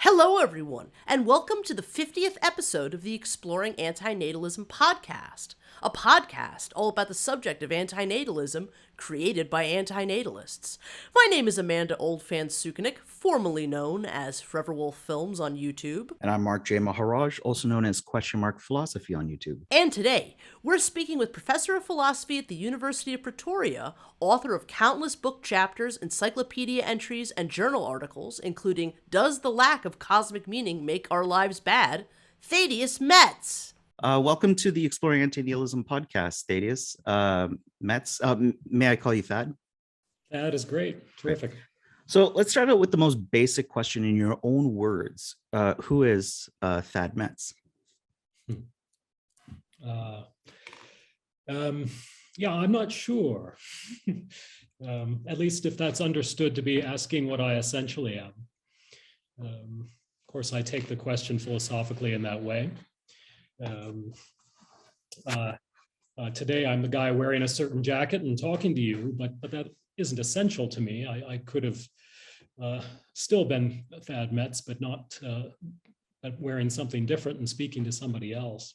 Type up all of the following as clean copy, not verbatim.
Hello, everyone, and welcome to the 50th episode of the Exploring Antinatalism Podcast, a podcast all about the subject of antinatalism created by anti-natalists. My name is Amanda Oldphan Sukenick, formerly known as Forever Wolf Films on YouTube. And I'm Mark J. Maharaj, also known as Philosophy on YouTube. And today, we're speaking with Professor of Philosophy at the University of Pretoria, author of countless book chapters, encyclopedia entries, and journal articles, including Does the Lack of Cosmic Meaning Make Our Lives Bad? Thaddeus Metz. Welcome to the Exploring Antinatalism Podcast, Thaddeus Metz. May I call you Thad? That is great. Terrific. So let's start out with the most basic question in your own words. Who is Thad Metz? Yeah, I'm not sure. At least if that's understood to be asking what I essentially am. Of course, I take the question philosophically in that way. Today, I'm the guy wearing a certain jacket and talking to you, but that isn't essential to me. I could have still been Thad Metz, but not but wearing something different and speaking to somebody else.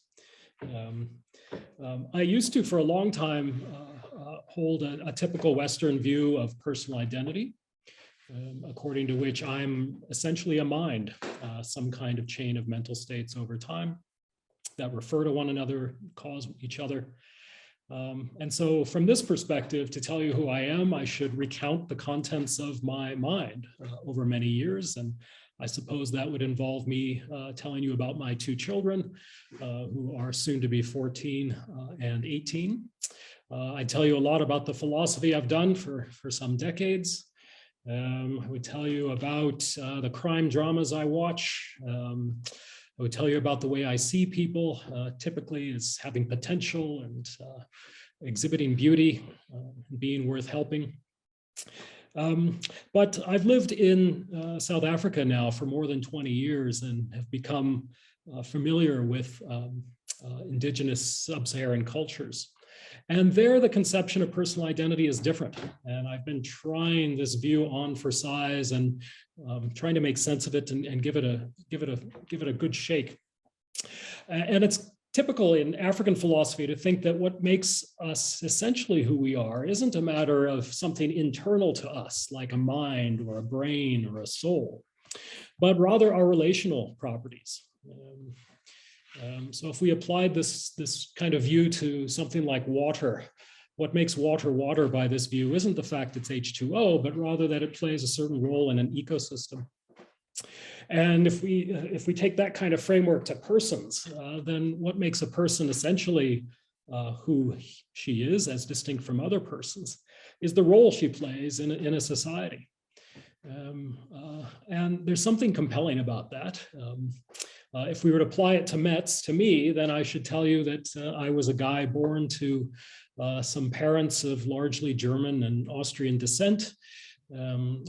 I used to, for a long time, hold a typical Western view of personal identity, according to which I'm essentially a mind, some kind of chain of mental states over time that refer to one another, cause each other. And so from this perspective, to tell you who I am, I should recount the contents of my mind over many years. And I suppose that would involve me telling you about my two children, who are soon to be 14 and 18. I tell you a lot about the philosophy I've done for some decades. I would tell you about the crime dramas I watch. I would tell you about the way I see people, typically as having potential and exhibiting beauty, being worth helping. But I've lived in South Africa now for more than 20 years and have become familiar with indigenous sub-Saharan cultures. And there, the conception of personal identity is different. And I've been trying this view on for size and trying to make sense of it and give it a good shake. And it's typical in African philosophy to think that what makes us essentially who we are isn't a matter of something internal to us, like a mind or a brain or a soul, but rather our relational properties. So if we applied this kind of view to something like water, what makes water water by this view isn't the fact it's H2O, but rather that it plays a certain role in an ecosystem. And if we take that kind of framework to persons, then what makes a person essentially who she is, as distinct from other persons, is the role she plays in a society. And there's something compelling about that. If we were to apply it to Metz, to me, then I should tell you that I was a guy born to some parents of largely German and Austrian descent.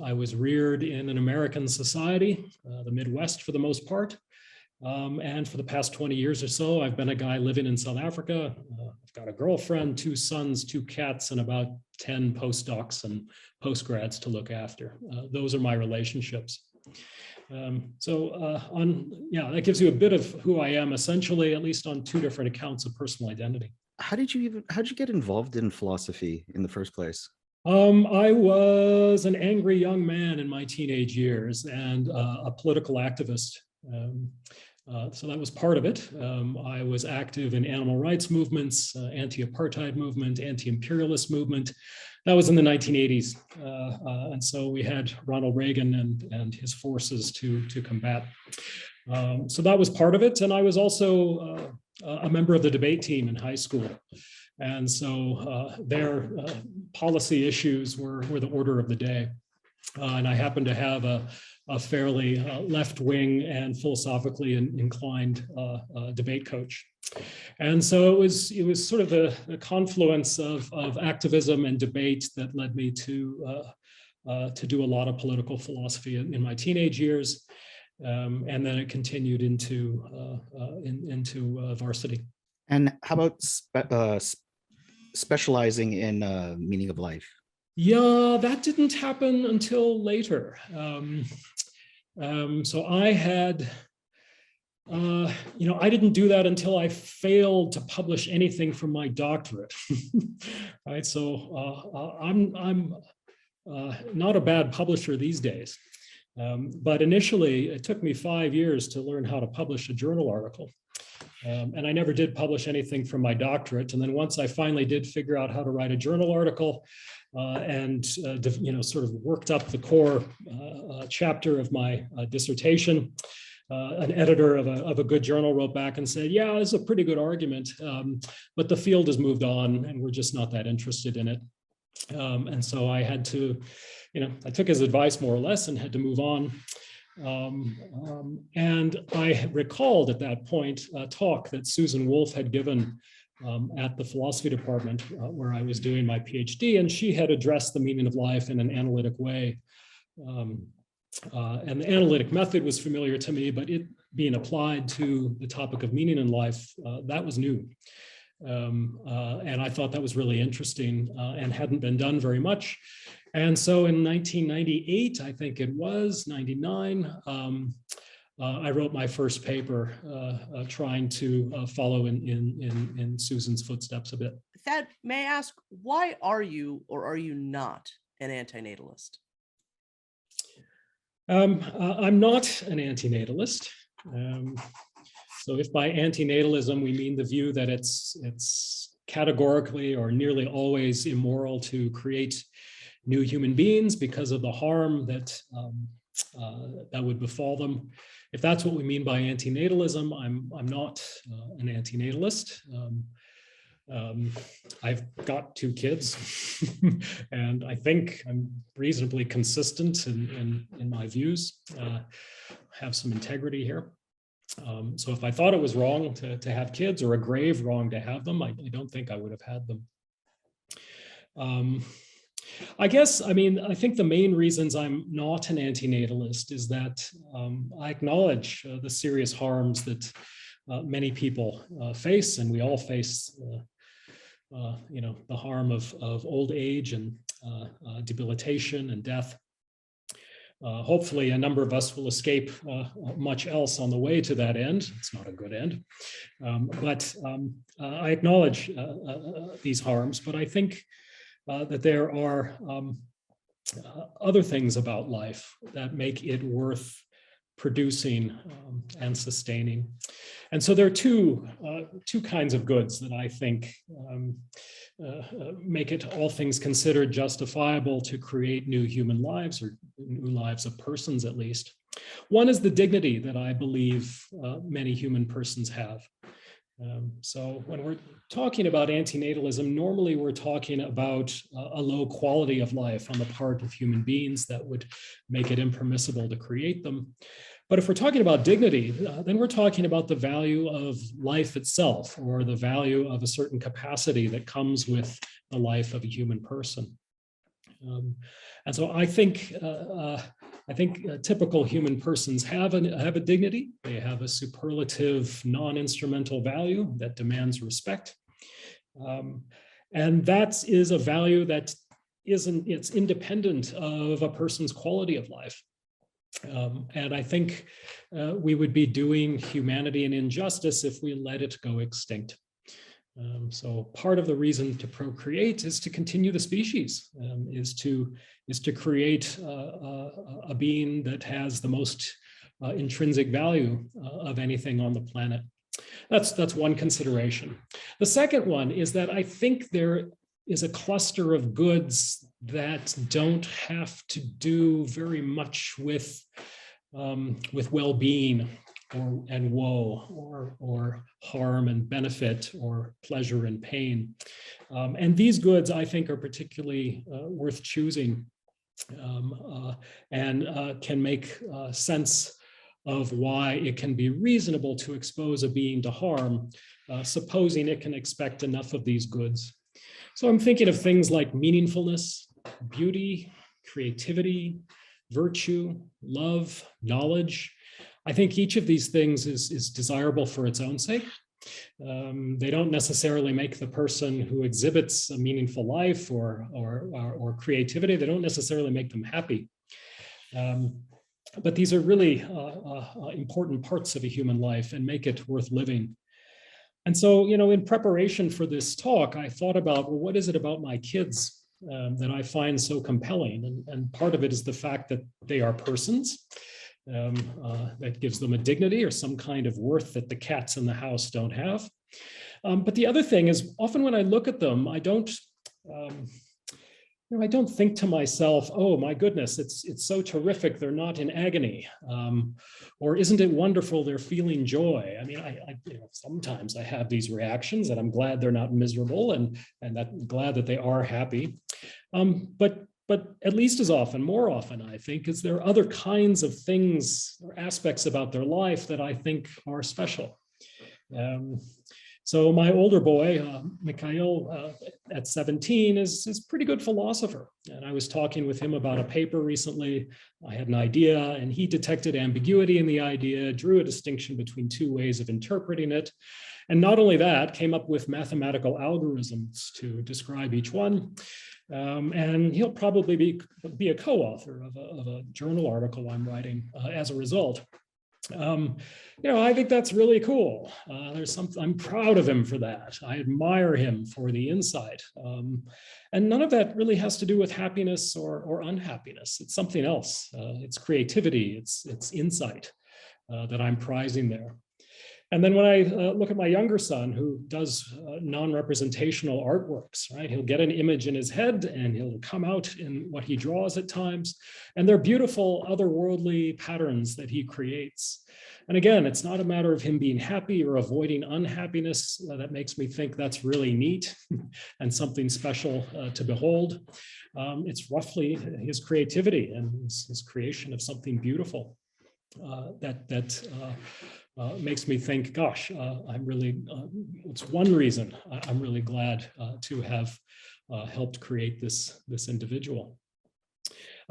I was reared in an American society, the Midwest for the most part. And for the past 20 years or so, I've been a guy living in South Africa. I've got a girlfriend, 2 sons, 2 cats, and about 10 postdocs and postgrads to look after. Those are my relationships. That gives you a bit of who I am, essentially, at least on 2 different accounts of personal identity. How'd you get involved in philosophy in the first place? I was an angry young man in my teenage years and a political activist. So that was part of it. I was active in animal rights movements, anti-apartheid movement, anti-imperialist movement. That was in the 1980s. And so we had Ronald Reagan and his forces to combat. So that was part of it. And I was also a member of the debate team in high school. And so their policy issues were the order of the day. And I happened to have a fairly left-wing and philosophically inclined debate coach. And so it was sort of the confluence of activism and debate that led me to do a lot of political philosophy in my teenage years. And then it continued into varsity. And how about specializing in meaning of life? Yeah, that didn't happen until later. So I had, I didn't do that until I failed to publish anything from my doctorate, right? So I'm not a bad publisher these days. But initially, it took me 5 years to learn how to publish a journal article. And I never did publish anything from my doctorate. And then once I finally did figure out how to write a journal article and sort of worked up the core chapter of my dissertation, an editor of a good journal wrote back and said, yeah, it's a pretty good argument, but the field has moved on and we're just not that interested in it. And so I had to, I took his advice more or less and had to move on. And I recalled at that point a talk that Susan Wolf had given at the philosophy department where I was doing my PhD, and she had addressed the meaning of life in an analytic way. And the analytic method was familiar to me, but it being applied to the topic of meaning in life, that was new. And I thought that was really interesting and hadn't been done very much. And so in 1998, I think it was, 99, I wrote my first paper trying to follow in Susan's footsteps a bit. Thad, may I ask, why are you or are you not an antinatalist? I'm not an antinatalist. So if by antinatalism we mean the view that it's categorically or nearly always immoral to create new human beings because of the harm that that would befall them, if that's what we mean by antinatalism, I'm not an antinatalist. I've got 2 kids, and I think I'm reasonably consistent in my views. Have some integrity here. So if I thought it was wrong to have kids, or a grave wrong to have them, I don't think I would have had them. I think the main reasons I'm not an antinatalist is that I acknowledge the serious harms that many people face, and we all face, the harm of old age and debilitation and death. Hopefully, a number of us will escape much else on the way to that end. It's not a good end, but I acknowledge these harms. But I think that there are other things about life that make it worth producing and sustaining. And so there are two kinds of goods that I think make it, all things considered, justifiable to create new human lives, or new lives of persons at least. One is the dignity that I believe many human persons have. So when we're talking about antinatalism, normally we're talking about a low quality of life on the part of human beings that would make it impermissible to create them. But if we're talking about dignity, then we're talking about the value of life itself, or the value of a certain capacity that comes with the life of a human person. And so I think typical human persons have a dignity. They have a superlative, non-instrumental value that demands respect. And that is a value that it's independent of a person's quality of life. And I think we would be doing humanity an injustice if we let it go extinct. So part of the reason to procreate is to continue the species, is to create a being that has the most intrinsic value of anything on the planet. That's one consideration. The second one is that I think there is a cluster of goods that don't have to do very much with well-being and woe, or harm and benefit, or pleasure and pain. And these goods, I think, are particularly worth choosing, and can make sense of why it can be reasonable to expose a being to harm, supposing it can expect enough of these goods. So I'm thinking of things like meaningfulness, beauty, creativity, virtue, love, knowledge. I think each of these things is desirable for its own sake. They don't necessarily make the person who exhibits a meaningful life or creativity, they don't necessarily make them happy. But these are really important parts of a human life and make it worth living. And so, in preparation for this talk, I thought about, well, what is it about my kids that I find so compelling? And part of it is the fact that they are persons. That gives them a dignity or some kind of worth that the cats in the house don't have. But the other thing is, often when I look at them, I don't think to myself, oh my goodness, it's so terrific they're not in agony, or isn't it wonderful they're feeling joy? I mean, sometimes I have these reactions, and I'm glad they're not miserable, and glad that they are happy. But at least as often, more often, I think, is there are other kinds of things or aspects about their life that I think are special. So my older boy, Mikhail, at 17, is a pretty good philosopher. And I was talking with him about a paper recently. I had an idea, and he detected ambiguity in the idea, drew a distinction between two ways of interpreting it. And not only that, came up with mathematical algorithms to describe each one. And he'll probably be a co-author of a journal article I'm writing as a result. I think that's really cool. I'm proud of him for that. I admire him for the insight. And none of that really has to do with happiness or unhappiness. It's something else. It's creativity, it's insight that I'm prizing there. And then when I look at my younger son, who does non-representational artworks, right? He'll get an image in his head and he'll come out in what he draws at times. And they're beautiful, otherworldly patterns that he creates. And again, it's not a matter of him being happy or avoiding unhappiness. That makes me think that's really neat and something special to behold. It's roughly his creativity and his creation of something beautiful that makes me think, gosh, it's one reason I'm really glad to have helped create this individual.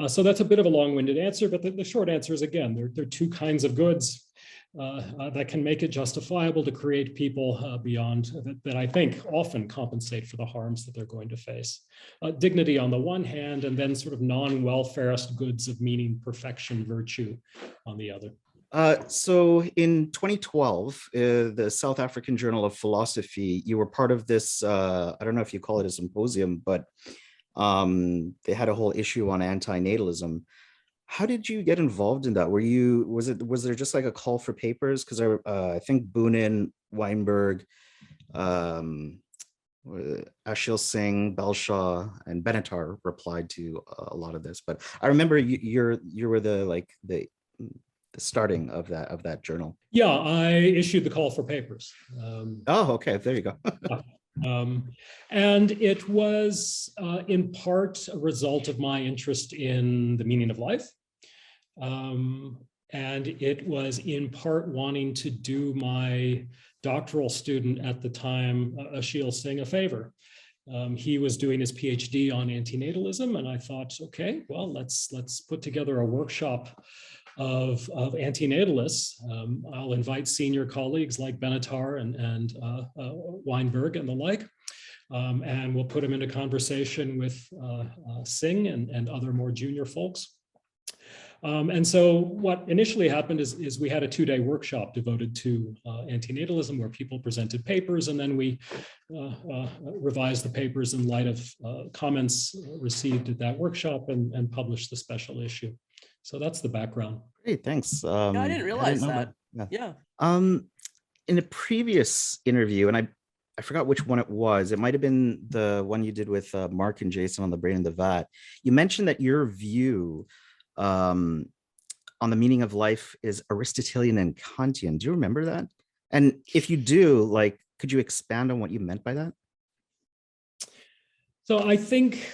So that's a bit of a long-winded answer, but the short answer is, again, there are two kinds of goods that can make it justifiable to create people beyond that I think often compensate for the harms that they're going to face. Dignity on the one hand, and then sort of non-welfarist goods of meaning, perfection, virtue on the other. So in 2012, the South African Journal of Philosophy, you were part of this, I don't know if you call it a symposium, but they had a whole issue on anti-natalism. How did you get involved in that? Was there just like a call for papers? Because I think Boonin, Weinberg, Ashil Singh, Belshaw, and Benatar replied to a lot of this. But I remember you were the starting of that journal. Yeah, I issued the call for papers. Oh, okay. There you go. And it was in part a result of my interest in the meaning of life. And it was in part wanting to do my doctoral student at the time, Ashil Singh, a favor. He was doing his PhD on antinatalism, and I thought, okay, well, let's put together a workshop of antinatalists. I'll invite senior colleagues like Benatar and Weinberg and the like, and we'll put them into conversation with Singh and other more junior folks. And so what initially happened is we had a 2-day workshop devoted to antinatalism where people presented papers, and then we revised the papers in light of comments received at that workshop and published the special issue. So that's the background. Great, thanks. Yeah, I didn't realize that. Yeah. In a previous interview, and I forgot which one it was. It might have been the one you did with Mark and Jason on The Brain in the Vat. You mentioned that your view on the meaning of life is Aristotelian and Kantian. Do you remember that? And if you do, could you expand on what you meant by that? So I think,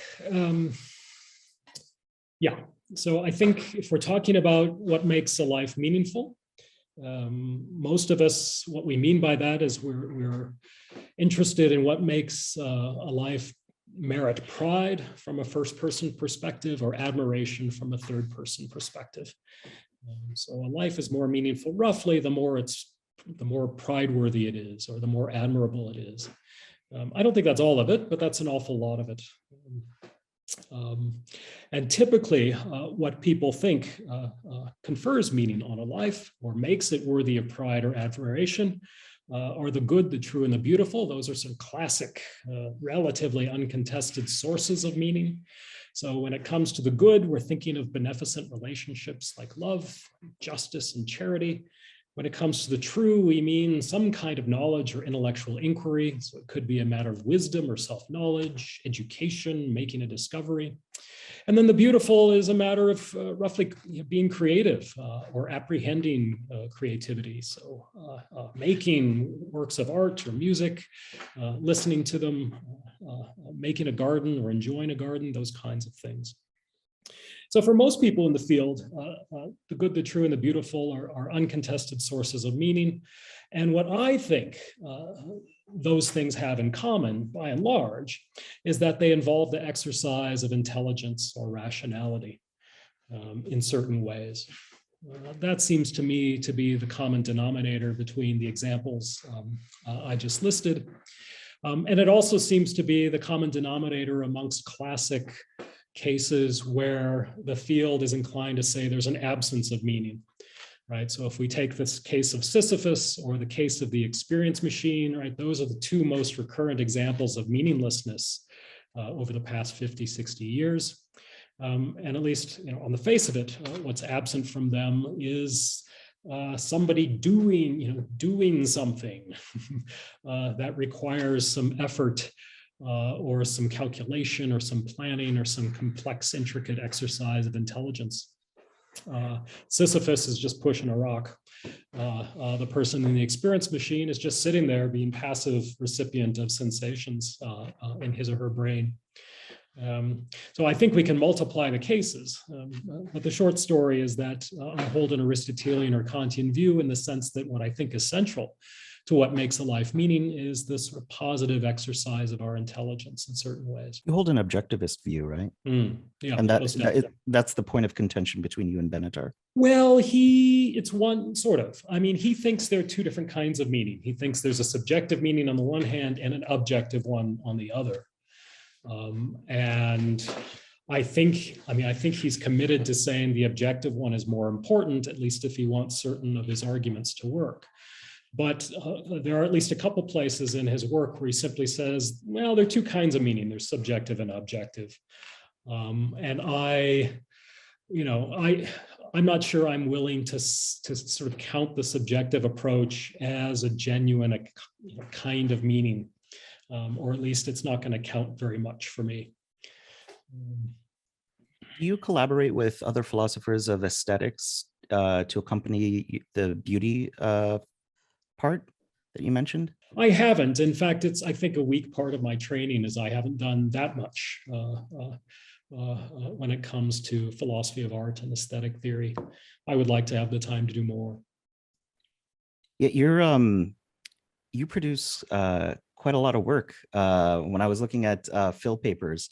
yeah. So I think if we're talking about what makes a life meaningful, most of us, what we mean by that is we're interested in what makes a life merit pride from a first-person perspective or admiration from a third-person perspective. So a life is more meaningful, roughly, the more pride-worthy it is, or the more admirable it is. I don't think that's all of it, but that's an awful lot of it. And typically, what people think confers meaning on a life or makes it worthy of pride or admiration are the good, the true, and the beautiful. Those are some classic, relatively uncontested sources of meaning. So when it comes to the good, we're thinking of beneficent relationships like love, justice, and charity. When it comes to the true, we mean some kind of knowledge or intellectual inquiry. So it could be a matter of wisdom or self-knowledge, education, making a discovery. And then the beautiful is a matter of roughly being creative or apprehending creativity. So making works of art or music, listening to them, making a garden or enjoying a garden, those kinds of things. So for most people in the field, the good, the true, and the beautiful are uncontested sources of meaning. And what I think those things have in common, by and large, is that they involve the exercise of intelligence or rationality in certain ways. That seems to me to be the common denominator between the examples I just listed. And it also seems to be the common denominator amongst classic cases where the field is inclined to say there's an absence of meaning, right? So if we take this case of Sisyphus or the case of the experience machine, right, those are the two most recurrent examples of meaninglessness over the past 50, 60 years. And at least, on the face of it, what's absent from them is somebody doing something that requires some effort or some calculation or some planning or some complex, intricate exercise of intelligence. Sisyphus is just pushing a rock. The person in the experience machine is just sitting there being passive recipient of sensations in his or her brain. So I think we can multiply the cases, but the short story is that I hold an Aristotelian or Kantian view in the sense that what I think is central to what makes a life meaning is this sort of positive exercise of our intelligence in certain ways. You hold an objectivist view, right? Yeah, and that's the point of contention between you and Benatar. Well, it's one sort of. I mean, he thinks there are two different kinds of meaning. He thinks there's a subjective meaning on the one hand and an objective one on the other. And I think he's committed to saying the objective one is more important, at least if he wants certain of his arguments to work. But there are at least a couple places in his work where he simply says, well, there are two kinds of meaning. There's subjective and objective. And I'm not sure I'm willing to sort of count the subjective approach as a genuine kind of meaning, or at least it's not going to count very much for me. Do you collaborate with other philosophers of aesthetics to accompany the beauty part that you mentioned? I haven't. In fact, I think a weak part of my training is I haven't done that much when it comes to philosophy of art and aesthetic theory. I would like to have the time to do more. Yeah, you produce quite a lot of work. When I was looking at Phil papers,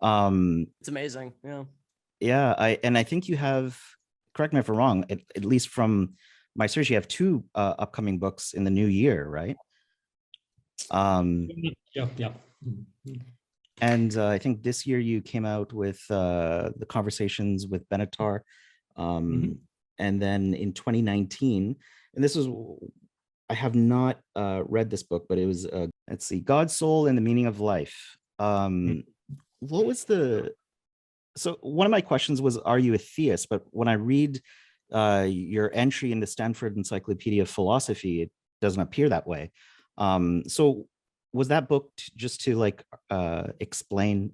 it's amazing. Yeah, I think you have. Correct me if I'm wrong. At least from my search, you have two upcoming books in the new year, right? Yeah. And I think this year you came out with the Conversations with Benatar, and then in 2019, and this was, I have not read this book, but it was let's see, God's Soul and the Meaning of Life. What was so one of my questions was, are you a theist? But when I read your entry in the Stanford Encyclopedia of Philosophy, it doesn't appear that way. So was that book just to explain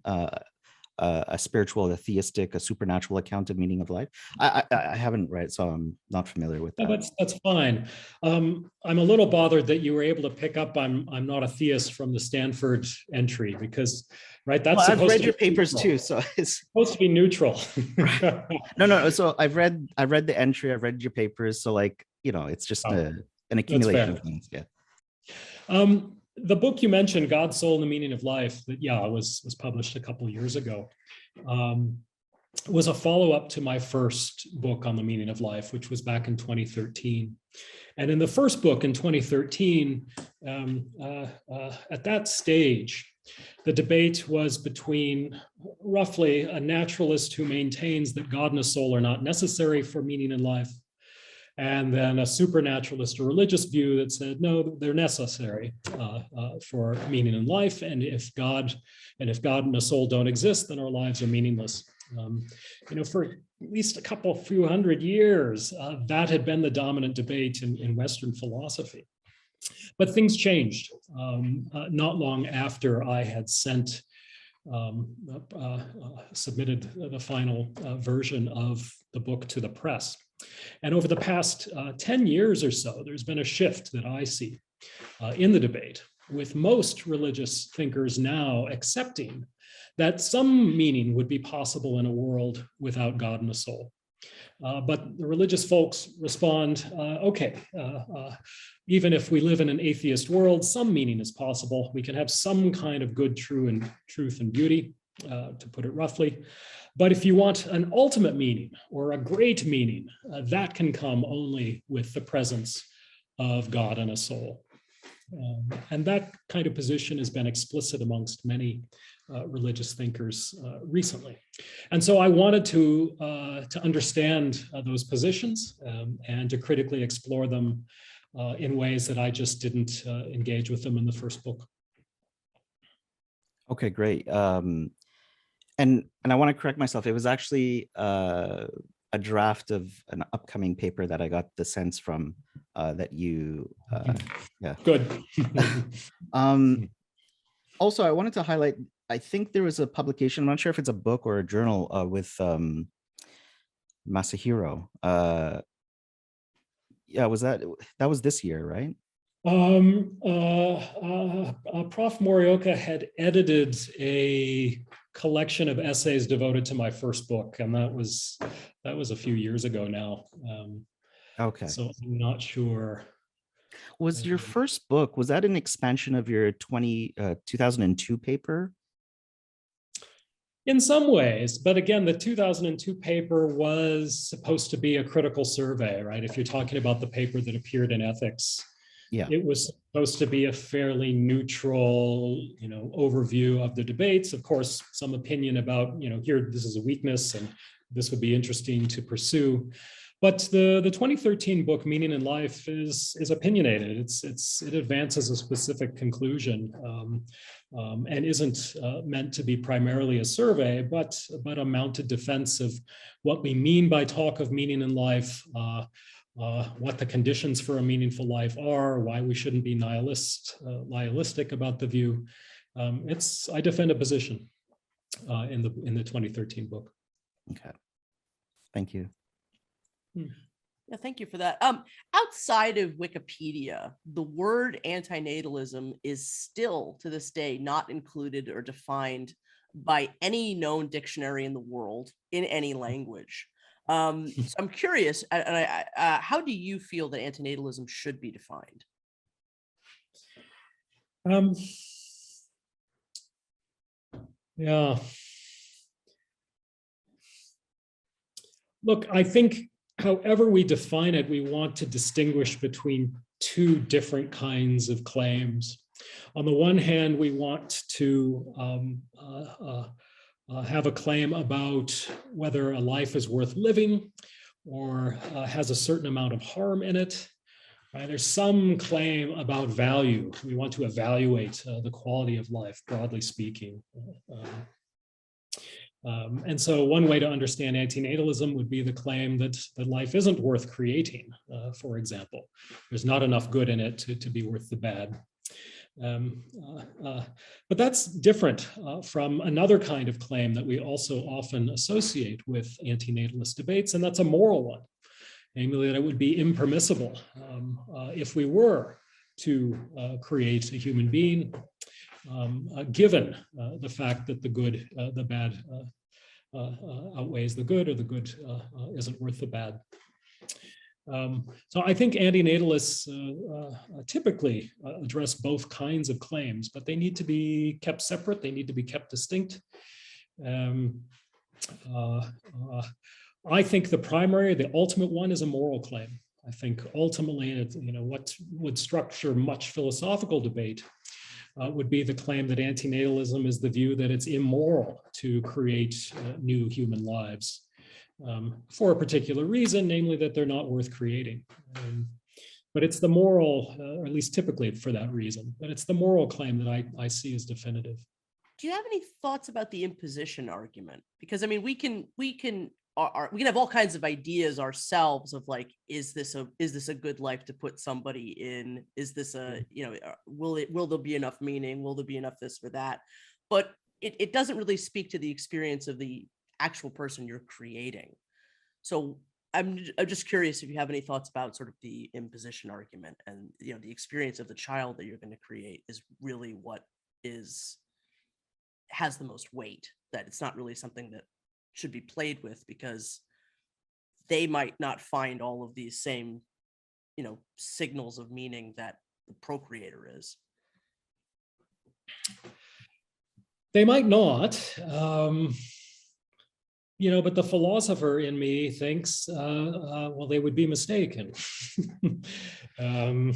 a spiritual, a theistic, a supernatural account of meaning of life? I haven't read, so I'm not familiar with that. No, that's fine. I'm a little bothered that you were able to pick up I'm not a theist from the Stanford entry, because that's I've read your papers too, so it's supposed to be neutral. No. So I've read the entry, I've read your papers, so it's just an accumulation of things. Yeah. The book you mentioned, God's Soul and the Meaning of Life, that was published a couple of years ago, was a follow-up to my first book on the meaning of life, which was back in 2013. And in the first book in 2013, at that stage, The debate was between roughly a naturalist who maintains that God and a soul are not necessary for meaning in life, and then a supernaturalist or religious view that said, no, they're necessary for meaning in life. And if God and a soul don't exist, then our lives are meaningless. For at least a few hundred years, that had been the dominant debate in Western philosophy. But things changed not long after I had submitted the final version of the book to the press. And over the past 10 years or so, there's been a shift that I see in the debate, with most religious thinkers now accepting that some meaning would be possible in a world without God and a soul. But the religious folks respond, even if we live in an atheist world, some meaning is possible. We can have some kind of good, truth and beauty, to put it roughly. But if you want an ultimate meaning or a great meaning, that can come only with the presence of God and a soul. And that kind of position has been explicit amongst many religious thinkers recently. And so I wanted to understand those positions and to critically explore them in ways that I just didn't engage with them in the first book. Okay, great. And I want to correct myself. It was actually a draft of an upcoming paper that I got the sense from that you, yeah. Good. Also, I wanted to highlight, I think there was a publication, I'm not sure if it's a book or a journal with Masahiro. Yeah, that was this year, right? Prof. Morioka had edited a collection of essays devoted to my first book, and that was a few years ago now. Okay. So I'm not sure. Was your first book, was that an expansion of your 2002 paper? In some ways, but again, the 2002 paper was supposed to be a critical survey, right? If you're talking about the paper that appeared in Ethics, yeah, it was supposed to be a fairly neutral, overview of the debates. Of course, some opinion about, here, this is a weakness and this would be interesting to pursue. But the 2013 book, Meaning in Life, is opinionated. It advances a specific conclusion and isn't meant to be primarily a survey, but a mounted defense of what we mean by talk of meaning in life, what the conditions for a meaningful life are, why we shouldn't be nihilistic about the view. I defend a position in the 2013 book. Okay, thank you. Yeah, thank you for that. Outside of Wikipedia, the word antinatalism is still to this day not included or defined by any known dictionary in the world in any language. So I'm curious, how do you feel that antinatalism should be defined? Yeah. Look, I think however we define it, we want to distinguish between two different kinds of claims. On the one hand, we want to have a claim about whether a life is worth living or has a certain amount of harm in it. Right? There's some claim about value. We want to evaluate the quality of life, broadly speaking. And so one way to understand antinatalism would be the claim that life isn't worth creating, for example. There's not enough good in it to be worth the bad. But that's different from another kind of claim that we also often associate with antinatalist debates, and that's a moral one, namely that it would be impermissible if we were to create a human being, given the fact that the bad outweighs the good, or the good isn't worth the bad. So I think antinatalists typically address both kinds of claims, but they need to be kept separate. They need to be kept distinct. I think the ultimate one is a moral claim. I think ultimately, what would structure much philosophical debate would be the claim that antinatalism is the view that it's immoral to create new human lives for a particular reason, namely that they're not worth creating. But it's the moral, or at least typically for that reason, but it's the moral claim that I see as definitive. Do you have any thoughts about the imposition argument? Because I mean, we can have all kinds of ideas ourselves of like, is this a good life to put somebody in? Is this a, will there be enough meaning? Will there be enough this or that? But it doesn't really speak to the experience of the actual person you're creating. So I'm just curious if you have any thoughts about sort of the imposition argument, and the experience of the child that you're going to create is really what has the most weight, that it's not really something that should be played with because they might not find all of these same signals of meaning that the procreator is. They might not. But the philosopher in me thinks, well, they would be mistaken. I'm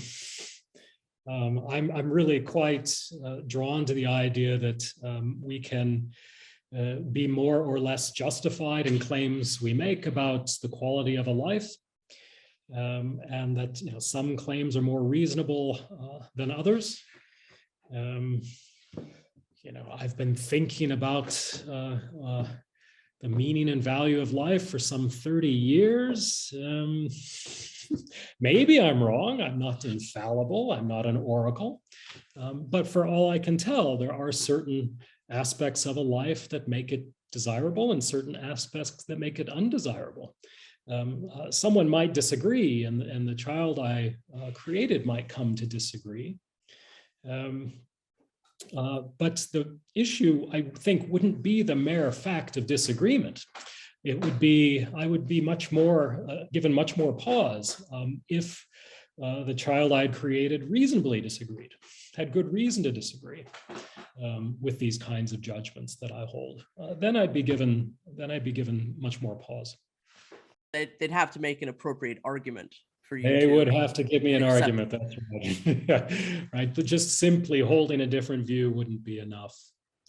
really quite drawn to the idea that we can be more or less justified in claims we make about the quality of a life, and that some claims are more reasonable than others. I've been thinking about the meaning and value of life for some 30 years. Maybe I'm wrong. I'm not infallible. I'm not an oracle. But for all I can tell, there are certain aspects of a life that make it desirable and certain aspects that make it undesirable. Someone might disagree, and the child I created might come to disagree. But the issue, I think, wouldn't be the mere fact of disagreement. It would be, I would be much more, given much more pause if the child I'd created reasonably disagreed, had good reason to disagree with these kinds of judgments that I hold. Then I'd be given much more pause. They'd have to make an appropriate argument for you. They would have to give me an argument. That's right. Right. But just simply holding a different view wouldn't be enough.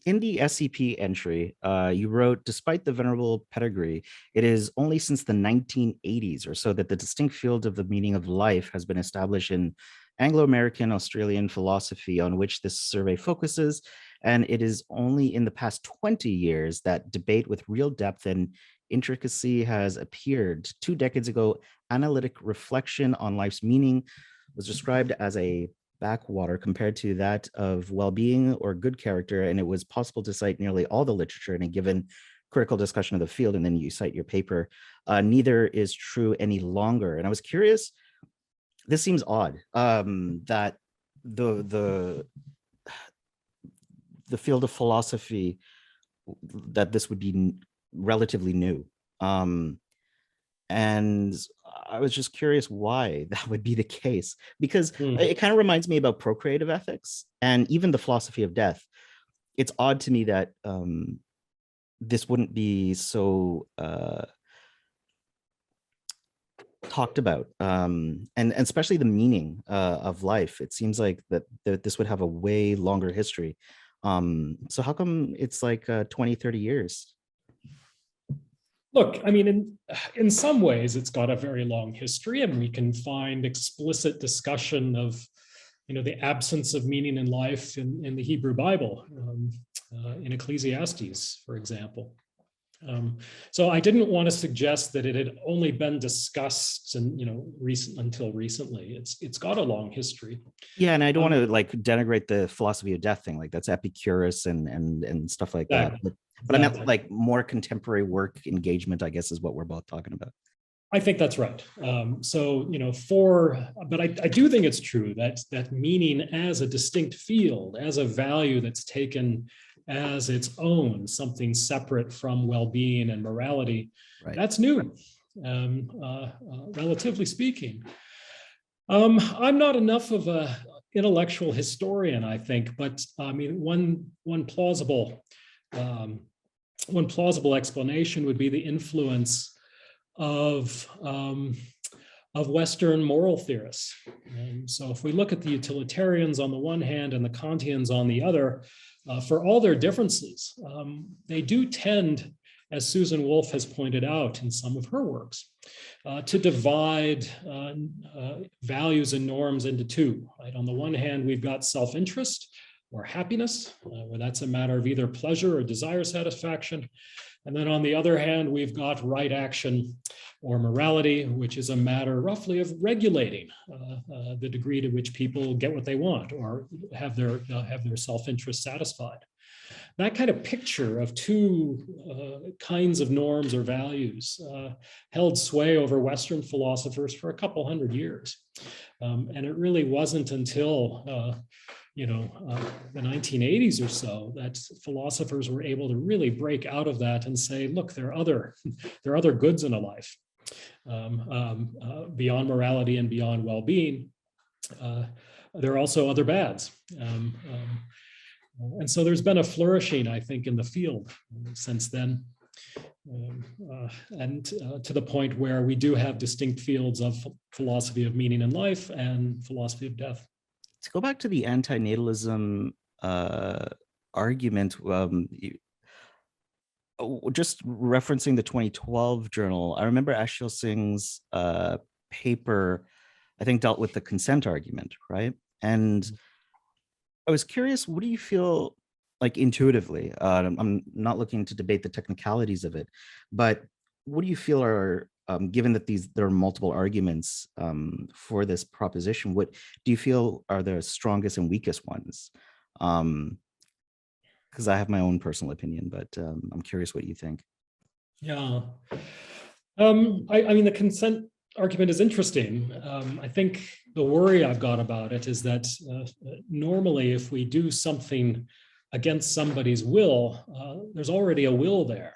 In the SCP entry, you wrote, despite the venerable pedigree, it is only since the 1980s or so that the distinct field of the meaning of life has been established in Anglo-American Australian philosophy on which this survey focuses. And it is only in the past 20 years that debate with real depth and intricacy has appeared. 2 decades ago, analytic reflection on life's meaning was described as a backwater compared to that of well-being or good character, and it was possible to cite nearly all the literature in a given critical discussion of the field, and then you cite your paper. Neither is true any longer. And I was curious, this seems odd, that the field of philosophy, that this would be relatively new. And I was just curious why that would be the case, because it kind of reminds me about procreative ethics and even the philosophy of death. It's odd to me that this wouldn't be so talked about, and especially the meaning of life. It seems like that this would have a way longer history. So how come it's like 20, 30 years? Look, I mean, in some ways, it's got a very long history, and we can find explicit discussion of, the absence of meaning in life in the Hebrew Bible, in Ecclesiastes, for example. So I didn't want to suggest that it had only been discussed and until recently. It's got a long history. Yeah, and I don't want to denigrate the philosophy of death thing, that's Epicurus and stuff like that. But I meant like more contemporary work engagement, I guess, is what we're both talking about. I think that's right. But I do think it's true that meaning as a distinct field, as a value that's taken as its own, something separate from well-being and morality, right, that's new, relatively speaking. I'm not enough of an intellectual historian, I think, but I mean, one plausible explanation would be the influence of of Western moral theorists. And so if we look at the utilitarians on the one hand and the Kantians on the other, for all their differences, they do tend, as Susan Wolf has pointed out in some of her works, to divide values and norms into two. Right? On the one hand, we've got self-interest or happiness, where that's a matter of either pleasure or desire satisfaction. And then on the other hand, we've got right action or morality, which is a matter roughly of regulating the degree to which people get what they want or have their self-interest satisfied. That kind of picture of two kinds of norms or values held sway over Western philosophers for a couple hundred years. And it really wasn't until the 1980s or so that philosophers were able to really break out of that and say, look, there are other goods in a life beyond morality and beyond well-being. There are also other bads. And so there's been a flourishing, I think, in the field since then. And to the point where we do have distinct fields of philosophy of meaning in life and philosophy of death. To go back to the anti-natalism argument, just referencing the 2012 journal, I remember Ashil Singh's paper, I think, dealt with the consent argument, right? And I was curious, what do you feel like intuitively? I'm not looking to debate the technicalities of it, but what do you feel are, given that there are multiple arguments for this proposition, what do you feel are the strongest and weakest ones? Because I have my own personal opinion, but I'm curious what you think. Yeah, I mean, the consent argument is interesting. I think the worry I've got about it is that normally if we do something against somebody's will, there's already a will there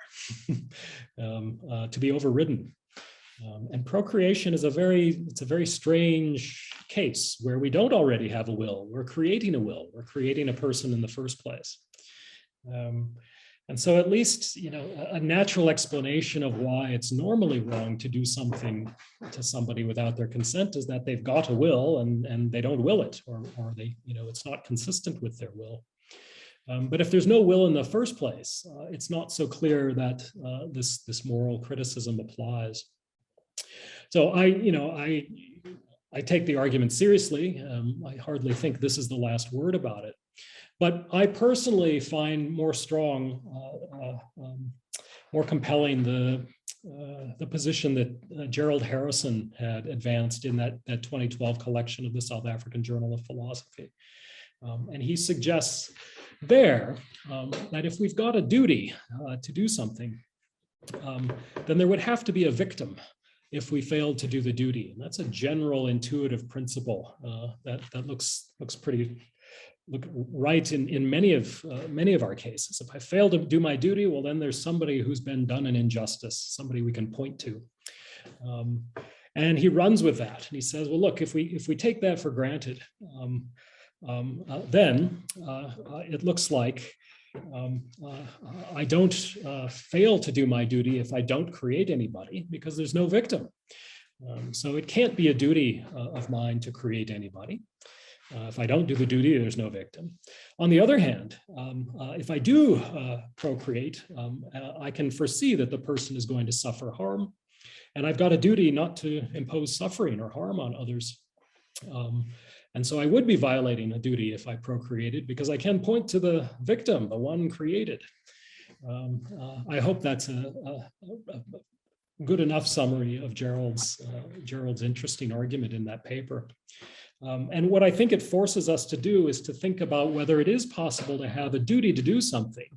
to be overridden. And procreation is a very strange case where we don't already have a will. We're creating a will. We're creating a person in the first place. And so at least, a natural explanation of why it's normally wrong to do something to somebody without their consent is that they've got a will and they don't will it, or they, it's not consistent with their will. But if there's no will in the first place, it's not so clear that this moral criticism applies. So I take the argument seriously. I hardly think this is the last word about it. But I personally find more compelling the position that Gerald Harrison had advanced in that 2012 collection of the South African Journal of Philosophy. And he suggests there that if we've got a duty to do something, then there would have to be a victim if we failed to do the duty. And that's a general intuitive principle that looks pretty right in many of our cases. If I fail to do my duty, well, then there's somebody who's been done an injustice, somebody we can point to. And he runs with that. And he says, well, look, if we take that for granted, then it looks like I don't fail to do my duty if I don't create anybody, because there's no victim. So it can't be a duty of mine to create anybody. If I don't do the duty, there's no victim. On the other hand, if I do procreate, I can foresee that the person is going to suffer harm, and I've got a duty not to impose suffering or harm on others. And so I would be violating a duty if I procreated, because I can point to the victim, the one created. I hope that's a good enough summary of Gerald's interesting argument in that paper. And what I think it forces us to do is to think about whether it is possible to have a duty to do something.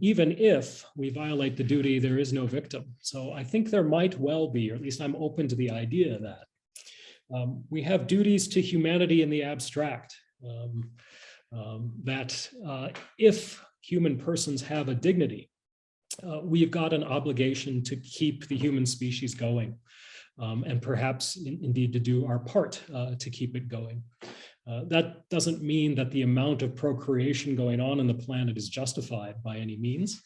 Even if we violate the duty, there is no victim. So I think there might well be, or at least I'm open to the idea that we have duties to humanity in the abstract, that if human persons have a dignity, we've got an obligation to keep the human species going. And perhaps indeed to do our part to keep it going. That doesn't mean that the amount of procreation going on the planet is justified by any means.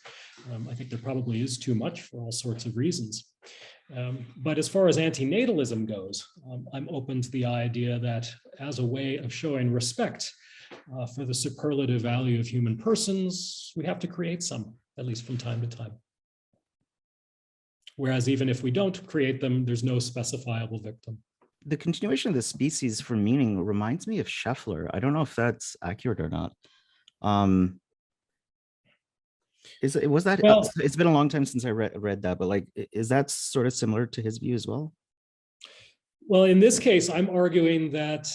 I think there probably is too much for all sorts of reasons. But as far as antinatalism goes, I'm open to the idea that as a way of showing respect for the superlative value of human persons, we have to create some, at least from time to time. Whereas even if we don't create them, there's no specifiable victim. The continuation of the species for meaning reminds me of Scheffler. I don't know if that's accurate or not. Was that, well, it's been a long time since I read that, but like, is that sort of similar to his view as well? Well, in this case, I'm arguing that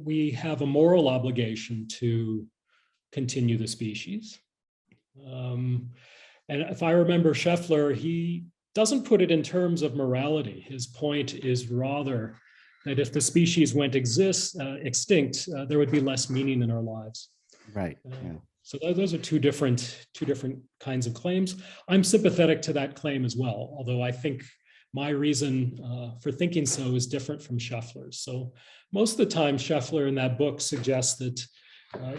we have a moral obligation to continue the species. And if I remember Scheffler, he doesn't put it in terms of morality. His point is rather that if the species went extinct, there would be less meaning in our lives. Right. Yeah. So those are two different kinds of claims. I'm sympathetic to that claim as well, although I think my reason for thinking so is different from Scheffler's. So most of the time, Scheffler in that book suggests that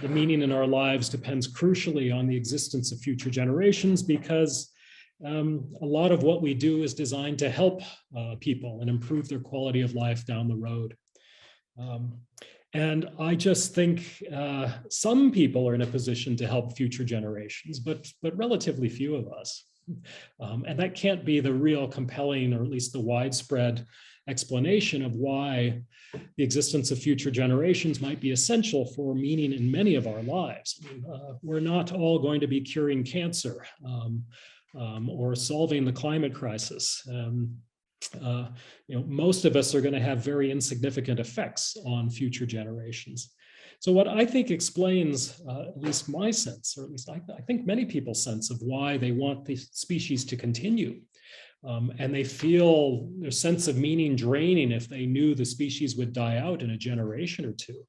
the meaning in our lives depends crucially on the existence of future generations, because a lot of what we do is designed to help people and improve their quality of life down the road. And I just think some people are in a position to help future generations, but relatively few of us. And that can't be the real compelling, or at least the widespread explanation of why the existence of future generations might be essential for meaning in many of our lives. I mean, we're not all going to be curing cancer or solving the climate crisis. Most of us are going to have very insignificant effects on future generations. So what I think explains, at least my sense, or at least I think many people's sense of why they want the species to continue, and they feel their sense of meaning draining if they knew the species would die out in a generation or two.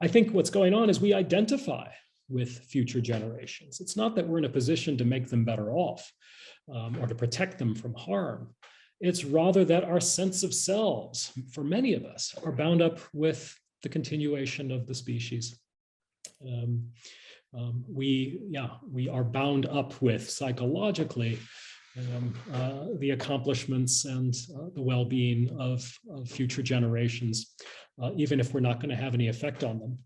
I think what's going on is we identify with future generations. It's not that we're in a position to make them better off or to protect them from harm. It's rather that our sense of selves, for many of us, are bound up with the continuation of the species. We are bound up with, psychologically, the accomplishments and the well-being of future generations, even if we're not going to have any effect on them.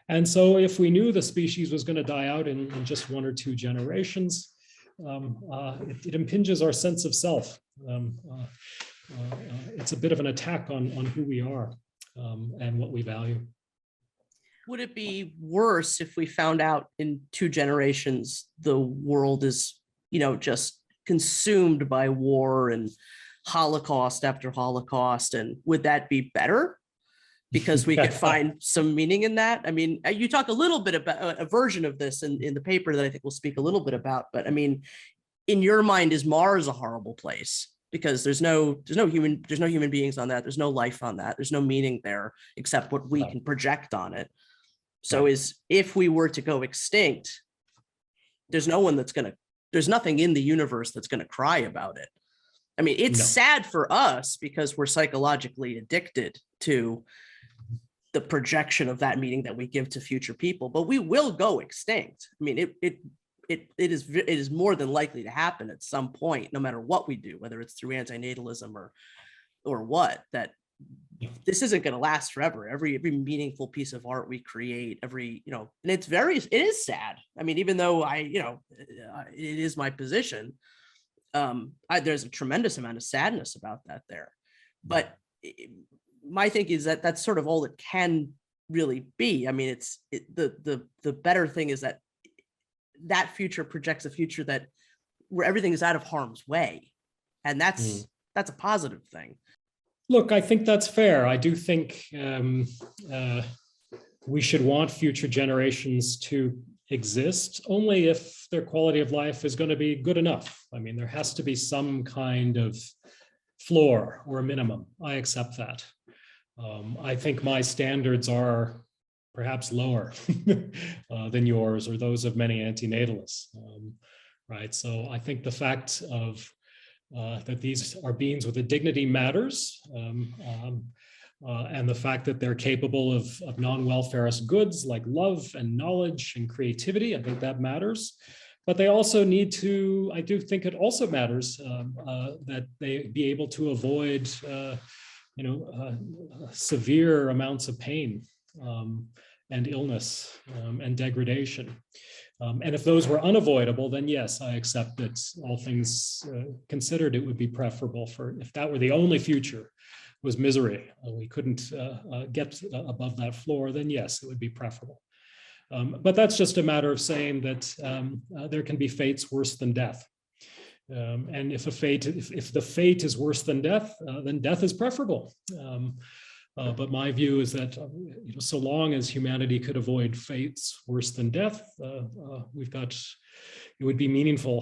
And so if we knew the species was going to die out in just 1 or 2 generations, it impinges our sense of self. It's a bit of an attack on who we are and what we value. Would it be worse if we found out in 2 generations the world is, just consumed by war and Holocaust after Holocaust? And would that be better? Because we could find some meaning in that. I mean, you talk a little bit about a version of this in the paper that I think we'll speak a little bit about. But I mean, in your mind, is Mars a horrible place? Because there's no human beings on that. There's no life on that. There's no meaning there except what we can project on it. So if we were to go extinct, there's nothing in the universe that's going to cry about it. I mean, it's sad for us because we're psychologically addicted to the projection of that meaning that we give to future people, but we will go extinct. I mean, it is more than likely to happen at some point, no matter what we do, whether it's through anti-natalism or what, that this isn't going to last forever. Every meaningful piece of art we create, and it is sad. I mean, even though it is my position, there's a tremendous amount of sadness about that there. But my thinking is that that's sort of all it can really be. I mean, the better thing is that future projects a future where everything is out of harm's way, and that's a positive thing. Look, I think that's fair. I do think we should want future generations to exist only if their quality of life is going to be good enough. I mean, there has to be some kind of floor or a minimum. I accept that. I think my standards are perhaps lower than yours or those of many antinatalists, right? So I think the fact of that these are beings with a dignity matters, and the fact that they're capable of non-welfarist goods like love and knowledge and creativity, I think that matters. But they also need to, I do think it also matters that they be able to avoid, severe amounts of pain and illness and degradation. And if those were unavoidable, then yes, I accept that all things considered, it would be preferable for, if that were the only future was misery, we couldn't get above that floor, then yes, it would be preferable. But that's just a matter of saying that there can be fates worse than death. And if the fate is worse than death, then death is preferable. But my view is that so long as humanity could avoid fates worse than death, it would be meaningful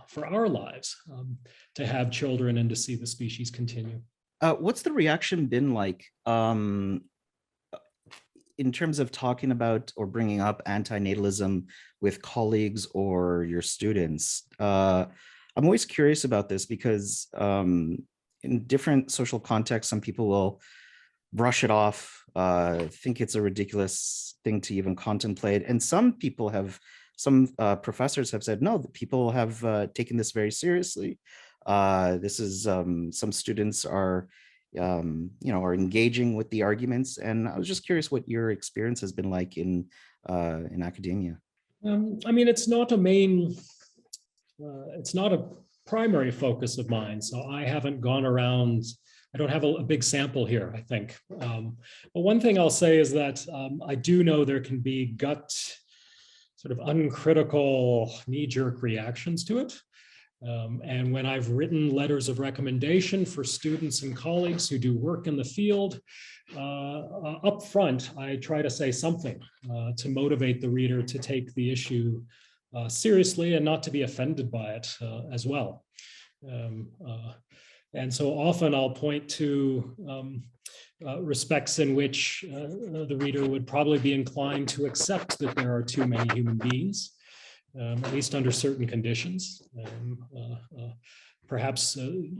for our lives to have children and to see the species continue. What's the reaction been like in terms of talking about or bringing up anti-natalism with colleagues or your students? I'm always curious about this because in different social contexts, some people will brush it off, think it's a ridiculous thing to even contemplate. And some professors have said, no, people have taken this very seriously. This is some students are engaging with the arguments. And I was just curious what your experience has been like in academia. It's not it's not a primary focus of mine. So I haven't gone around, I don't have a big sample here, I think. But one thing I'll say is that I do know there can be gut, sort of uncritical knee-jerk reactions to it. And when I've written letters of recommendation for students and colleagues who do work in the field, up front, I try to say something to motivate the reader to take the issue seriously and not to be offended by it as well. And so often I'll point to respects in which the reader would probably be inclined to accept that there are too many human beings, at least under certain conditions. Perhaps the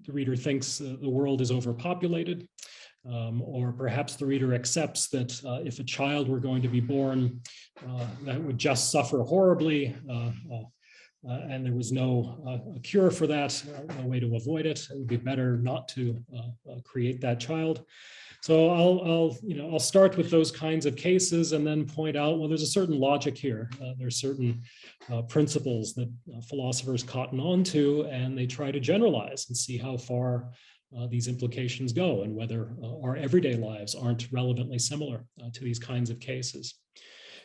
reader thinks the world is overpopulated, or perhaps the reader accepts that if a child were going to be born that would just suffer horribly, and there was no cure for that, no way to avoid it, it would be better not to create that child. So I'll start with those kinds of cases and then point out, well, there's a certain logic here. There's certain principles that philosophers cotton on to, and they try to generalize and see how far these implications go and whether our everyday lives aren't relevantly similar to these kinds of cases.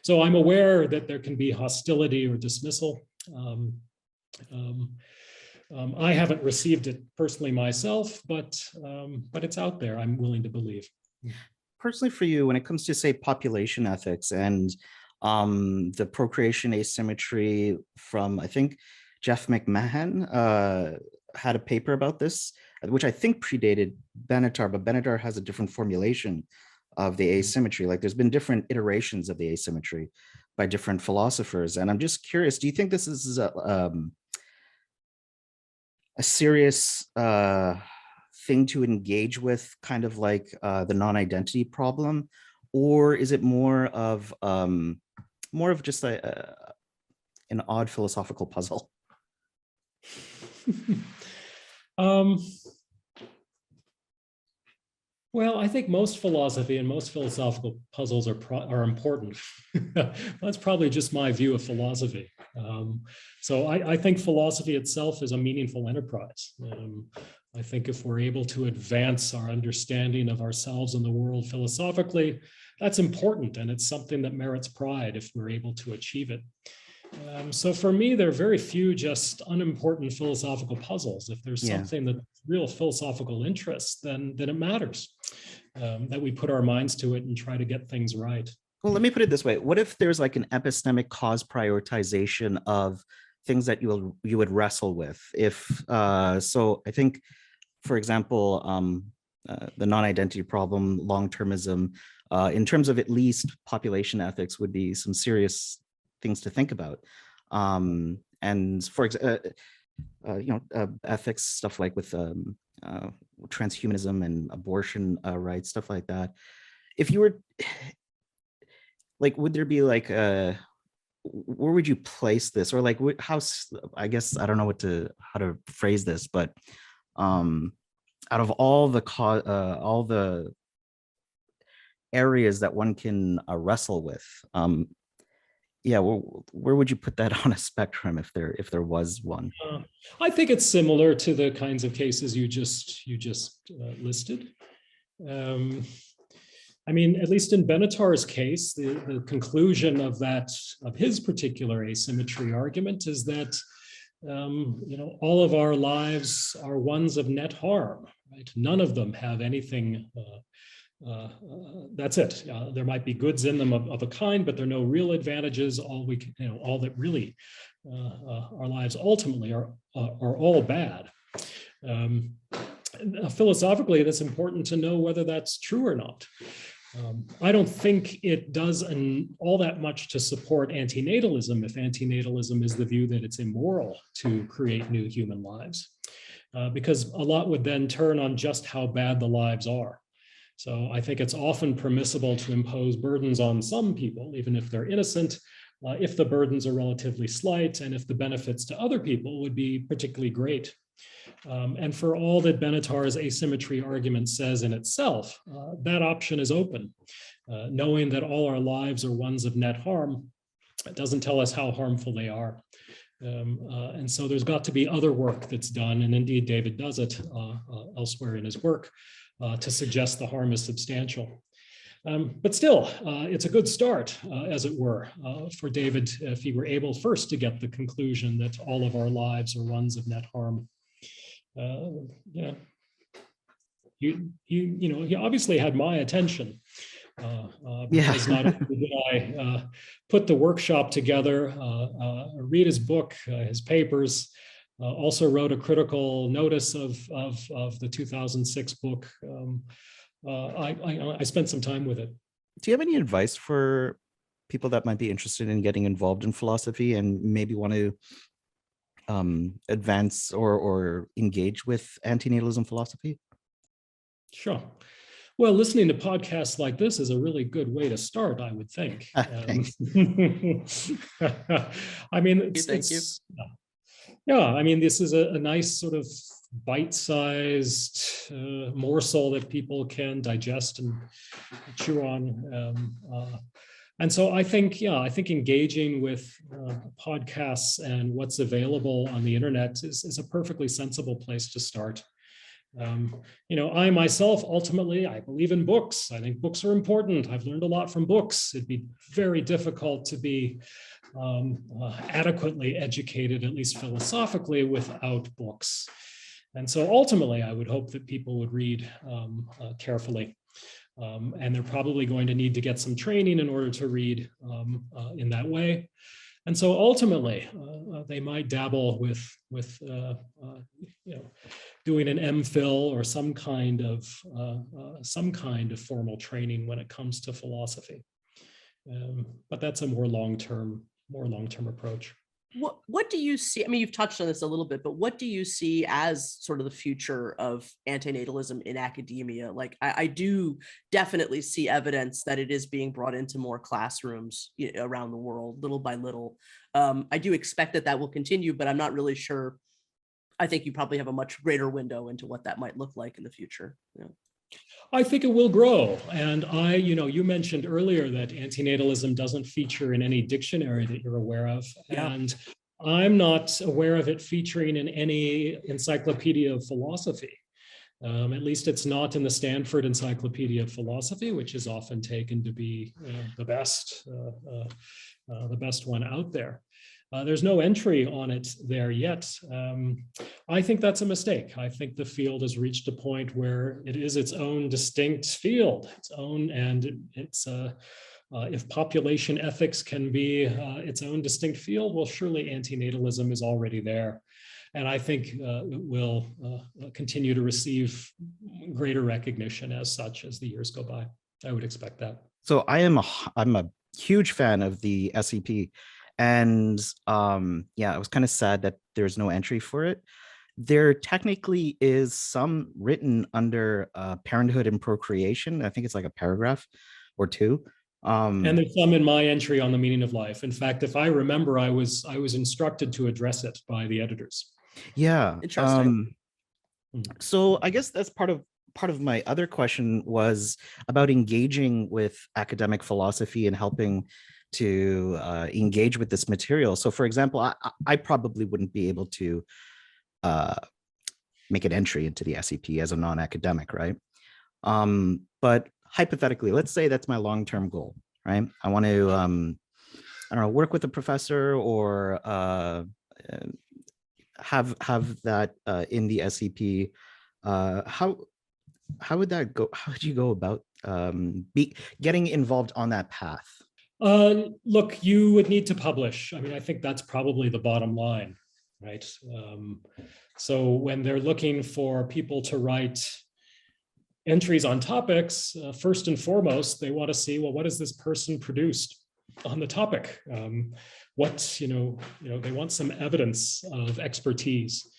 So I'm aware that there can be hostility or dismissal. I haven't received it personally myself, but it's out there, I'm willing to believe. Personally for you, when it comes to, say, population ethics and the procreation asymmetry from, I think, Jeff McMahon had a paper about this, which I think predated Benatar, but Benatar has a different formulation of the asymmetry. Like there's been different iterations of the asymmetry by different philosophers. And I'm just curious, do you think this is a serious thing to engage with, kind of like the non-identity problem, or is it more of just an odd philosophical puzzle? Well, I think most philosophy and most philosophical puzzles are important. That's probably just my view of philosophy. So I think philosophy itself is a meaningful enterprise. I think if we're able to advance our understanding of ourselves and the world philosophically, that's important, and it's something that merits pride if we're able to achieve it. So for me, there are very few just unimportant philosophical puzzles. If there's something that's real philosophical interest, then it matters that we put our minds to it and try to get things right. Well, let me put it this way. What if there's like an epistemic cause prioritization of things that you would wrestle with? So I think, for example, the non-identity problem, long-termism, in terms of at least population ethics, would be some serious things to think about. And for example, ethics, stuff like with transhumanism and abortion rights, stuff like that. If you were like, would there be like where would you place this, or like I guess I don't know how to phrase this, but out of all the areas that one can wrestle with, yeah, where would you put that on a spectrum if there was one? I think it's similar to the kinds of cases you just listed. I mean, at least in Benatar's case, the conclusion of his particular asymmetry argument is that all of our lives are ones of net harm. Right? None of them have anything. That's it. There might be goods in them of a kind, but there are no real advantages. All that really our lives ultimately are all bad. Philosophically, it's important to know whether that's true or not. I don't think it does all that much to support antinatalism if antinatalism is the view that it's immoral to create new human lives, because a lot would then turn on just how bad the lives are. So I think it's often permissible to impose burdens on some people, even if they're innocent, if the burdens are relatively slight and if the benefits to other people would be particularly great. And for all that Benatar's asymmetry argument says in itself, that option is open. Knowing that all our lives are ones of net harm, it doesn't tell us how harmful they are. And so there's got to be other work that's done, and indeed David does it elsewhere in his work, to suggest the harm is substantial. But still, it's a good start, as it were, for David, if he were able first to get the conclusion that all of our lives are ones of net harm. He obviously had my attention. Because not only did I put the workshop together, read his book, his papers, also wrote a critical notice of the 2006 book. I spent some time with it. Do you have any advice for people that might be interested in getting involved in philosophy and maybe want to advance or engage with antinatalism philosophy? Sure. Well, listening to podcasts like this is a really good way to start, I would think. Thanks. I mean, Thank you. Yeah, I mean, this is a nice sort of bite-sized morsel that people can digest and chew on. And so I think engaging with podcasts and what's available on the internet is a perfectly sensible place to start. I myself, ultimately, I believe in books. I think books are important. I've learned a lot from books. It'd be very difficult to be adequately educated, at least philosophically, without books. And so ultimately, I would hope that people would read carefully. And they're probably going to need to get some training in order to read in that way. And so ultimately, they might dabble with doing an MPhil or some kind of formal training when it comes to philosophy. But that's a more long-term approach. What do you see? I mean, you've touched on this a little bit, but what do you see as sort of the future of antinatalism in academia? Like, I do definitely see evidence that it is being brought into more classrooms around the world, little by little. I do expect that will continue, but I'm not really sure. I think you probably have a much greater window into what that might look like in the future. Yeah. I think it will grow. And you mentioned earlier that antinatalism doesn't feature in any dictionary that you're aware of. Yeah. And I'm not aware of it featuring in any encyclopedia of philosophy. At least it's not in the Stanford Encyclopedia of Philosophy, which is often taken to be the best one out there. There's no entry on it there yet. I think that's a mistake. I think the field has reached a point where it is its own distinct field, and it's if population ethics can be its own distinct field, well, surely antinatalism is already there. And I think it will continue to receive greater recognition as such as the years go by. I would expect that. So I'm a huge fan of the SEP. And I was kind of sad that there's no entry for it. There technically is some written under parenthood and procreation. I think it's like a paragraph or two. And there's some in my entry on the meaning of life. In fact, if I remember, I was instructed to address it by the editors. Yeah. Interesting. So I guess that's part of my other question was about engaging with academic philosophy and helping to engage with this material. So for example, I probably wouldn't be able to make an entry into the SEP as a non-academic, right? But hypothetically, let's say that's my long-term goal, right? I want to, I don't know, work with a professor or have that in the SEP. How would that go? How would you go about getting involved on that path? Look, you would need to publish. I mean, I think that's probably the bottom line, right? So when they're looking for people to write entries on topics, first and foremost, they want to see, well, what has this person produced on the topic? They want some evidence of expertise.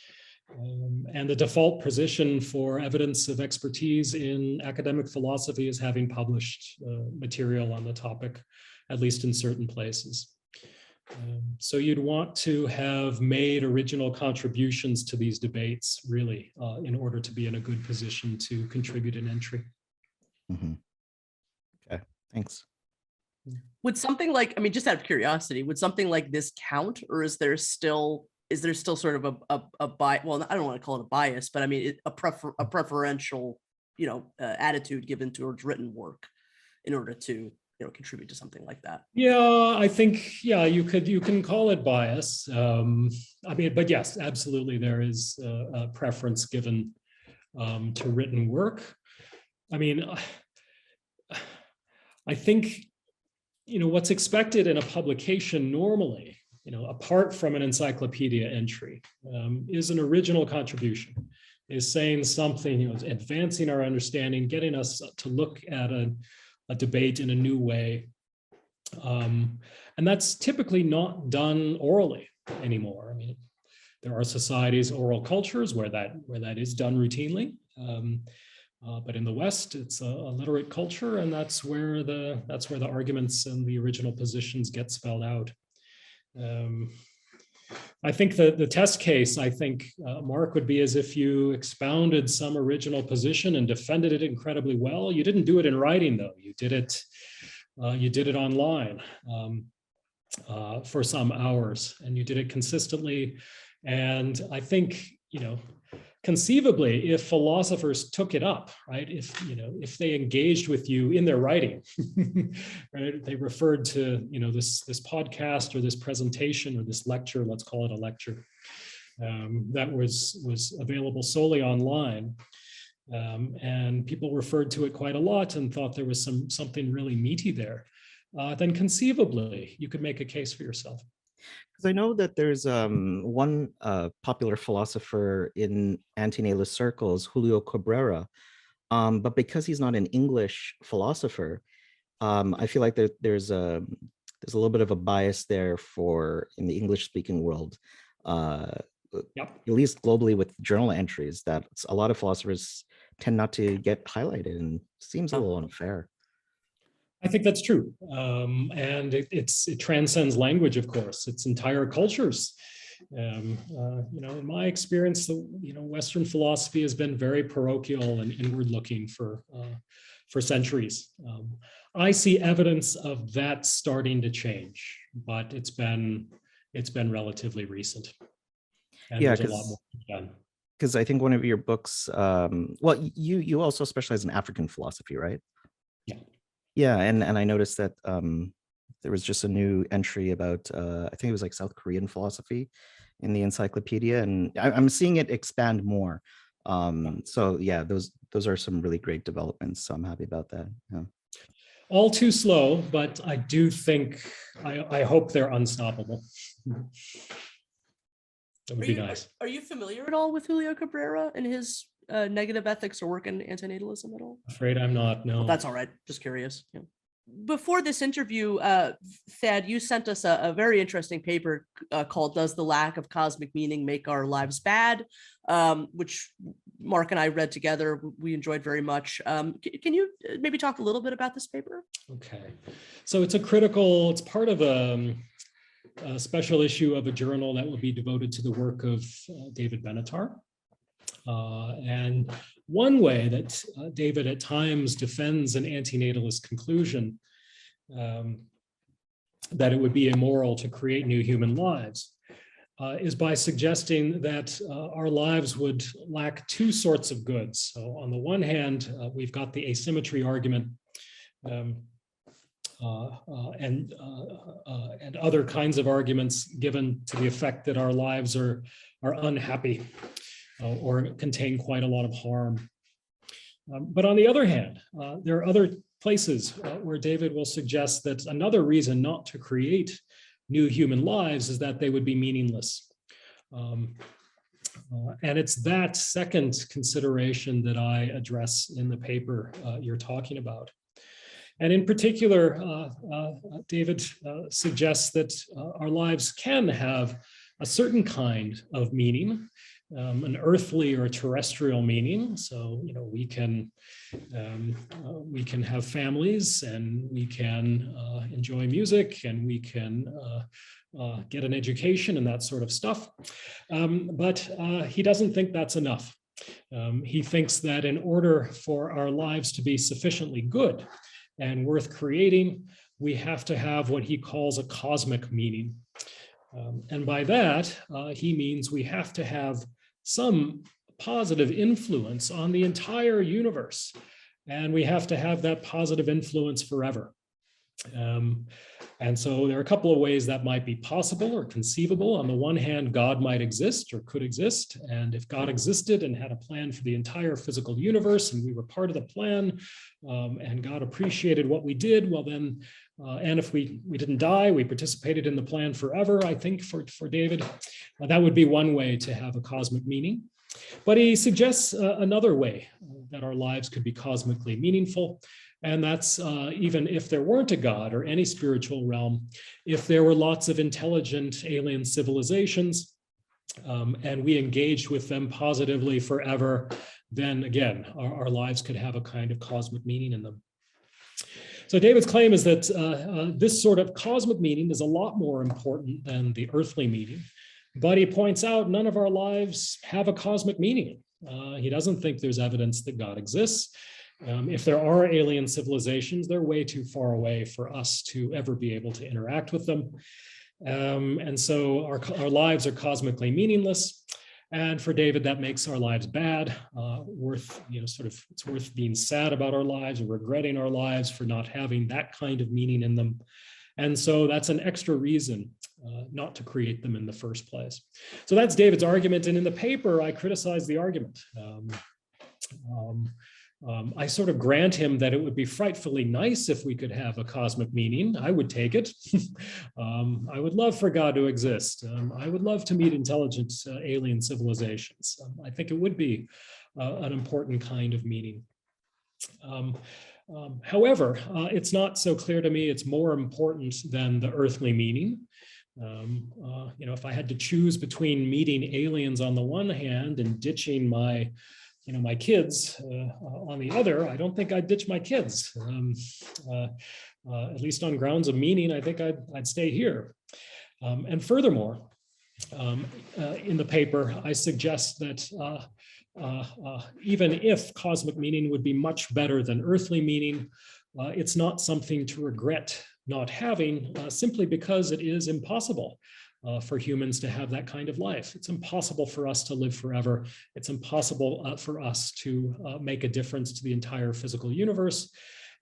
And the default position for evidence of expertise in academic philosophy is having published material on the topic, at least in certain places. So you'd want to have made original contributions to these debates, really, in order to be in a good position to contribute an entry. Mm-hmm. Okay, thanks. Would something like, I mean, just out of curiosity, would something like this count, or is there still sort of a bias? Well, I don't want to call it a bias, but I mean, a preferential, attitude given towards written work in order to, contribute to something like that? Yeah, I think, you can call it bias. But yes, absolutely, there is a preference given to written work. I mean, I think, what's expected in a publication normally, apart from an encyclopedia entry, is an original contribution, is saying something, advancing our understanding, getting us to look at a debate in a new way. And that's typically not done orally anymore. I mean, there are societies, oral cultures where that is done routinely. But in the West, it's a literate culture, and that's where the arguments and the original positions get spelled out. I think the test case, Mark, would be as if you expounded some original position and defended it incredibly well. You didn't do it in writing, though. You did it online for some hours, and you did it consistently. And I think, conceivably, if philosophers took it up, right? If they engaged with you in their writing, right? They referred to, this podcast or this presentation or this lecture, let's call it a lecture, that was available solely online. And people referred to it quite a lot and thought there was something really meaty there. Then conceivably, you could make a case for yourself. Because I know that there's one popular philosopher in anti-natalist circles, Julio Cabrera, but because he's not an English philosopher, I feel like there's a little bit of a bias there in the English-speaking world, Yep. At least globally with journal entries, that a lot of philosophers tend not to get highlighted, and seems a little unfair. I think that's true. And it transcends language, of course. It's entire cultures. In my experience, Western philosophy has been very parochial and inward looking for centuries. I see evidence of that starting to change, but it's been relatively recent. And there's a lot more to be done. Because I think one of your books, you also specialize in African philosophy, right? Yeah. Yeah, and I noticed that there was just a new entry about, I think it was like South Korean philosophy in the encyclopedia, and I'm seeing it expand more. So yeah, those are some really great developments. So I'm happy about that. Yeah. All too slow, but I do think, I hope they're unstoppable. That would be nice. Are you familiar at all with Julio Cabrera and his negative ethics or work in antinatalism at all? Afraid I'm not, no. Well, that's all right. Just curious. Yeah. Before this interview, Thad, you sent us a very interesting paper called "Does the Lack of Cosmic Meaning Make Our Lives Bad?" Which Mark and I read together. We enjoyed very much. Can you maybe talk a little bit about this paper? Okay, so it's part of a special issue of a journal that will be devoted to the work of David Benatar. And one way that David at times defends an antinatalist conclusion that it would be immoral to create new human lives is by suggesting that our lives would lack two sorts of goods. So on the one hand, we've got the asymmetry argument and other kinds of arguments given to the effect that our lives are unhappy or contain quite a lot of harm. But on the other hand, there are other places where David will suggest that another reason not to create new human lives is that they would be meaningless. And it's that second consideration that I address in the paper you're talking about. And in particular, David suggests that our lives can have a certain kind of meaning, an earthly or terrestrial meaning. So, we can have families, and we can enjoy music, and we can get an education and that sort of stuff. But he doesn't think that's enough. He thinks that in order for our lives to be sufficiently good and worth creating, we have to have what he calls a cosmic meaning. And by that, he means we have to have some positive influence on the entire universe. And we have to have that positive influence forever. And so there are a couple of ways that might be possible or conceivable. On the one hand, God might exist or could exist. And if God existed and had a plan for the entire physical universe, and we were part of the plan, and God appreciated what we did, well then, and if we didn't die, we participated in the plan forever, I think for David, that would be one way to have a cosmic meaning. But he suggests another way that our lives could be cosmically meaningful. And that's even if there weren't a God or any spiritual realm, if there were lots of intelligent alien civilizations and we engaged with them positively forever, then again, our lives could have a kind of cosmic meaning in them. So David's claim is that this sort of cosmic meaning is a lot more important than the earthly meaning. But he points out none of our lives have a cosmic meaning. He doesn't think there's evidence that God exists. If there are alien civilizations, they're way too far away for us to ever be able to interact with them. And so our lives are cosmically meaningless. And for David, that makes our lives bad, it's worth being sad about our lives or regretting our lives for not having that kind of meaning in them. And so that's an extra reason not to create them in the first place. So that's David's argument. And in the paper, I criticize the argument. I sort of grant him that it would be frightfully nice if we could have a cosmic meaning. I would take it. I would love for God to exist. I would love to meet intelligent alien civilizations. I think it would be an important kind of meaning. However, it's not so clear to me it's more important than the earthly meaning. If I had to choose between meeting aliens on the one hand and ditching my kids on the other, I don't think I'd ditch my kids. At least on grounds of meaning, I think I'd stay here. And furthermore, in the paper, I suggest that even if cosmic meaning would be much better than earthly meaning, it's not something to regret not having simply because it is impossible for humans to have that kind of life. It's impossible for us to live forever. It's impossible for us to make a difference to the entire physical universe.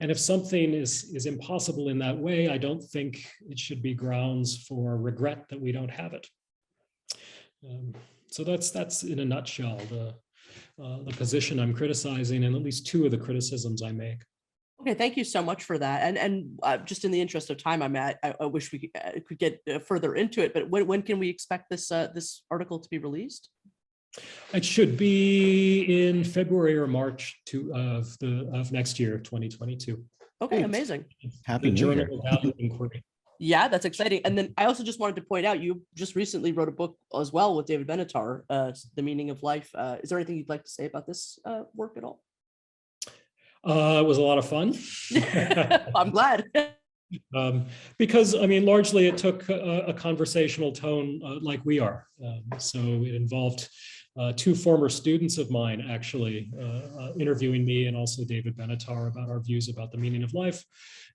And if something is impossible in that way, I don't think it should be grounds for regret that we don't have it. So that's in a nutshell the position I'm criticizing, and at least two of the criticisms I make. Okay, thank you so much for that. And just in the interest of time, I wish we could get further into it. But when can we expect this article to be released? It should be in February or March of next year, 2022. Okay, amazing. Happy New Year. Journal of Value Inquiry. Yeah, that's exciting. And then I also just wanted to point out, you just recently wrote a book as well with David Benatar, The Meaning of Life. Is there anything you'd like to say about this work at all? It was a lot of fun. I'm glad. Because, I mean, largely it took a conversational tone like we are. So it involved two former students of mine actually interviewing me and also David Benatar about our views about the meaning of life.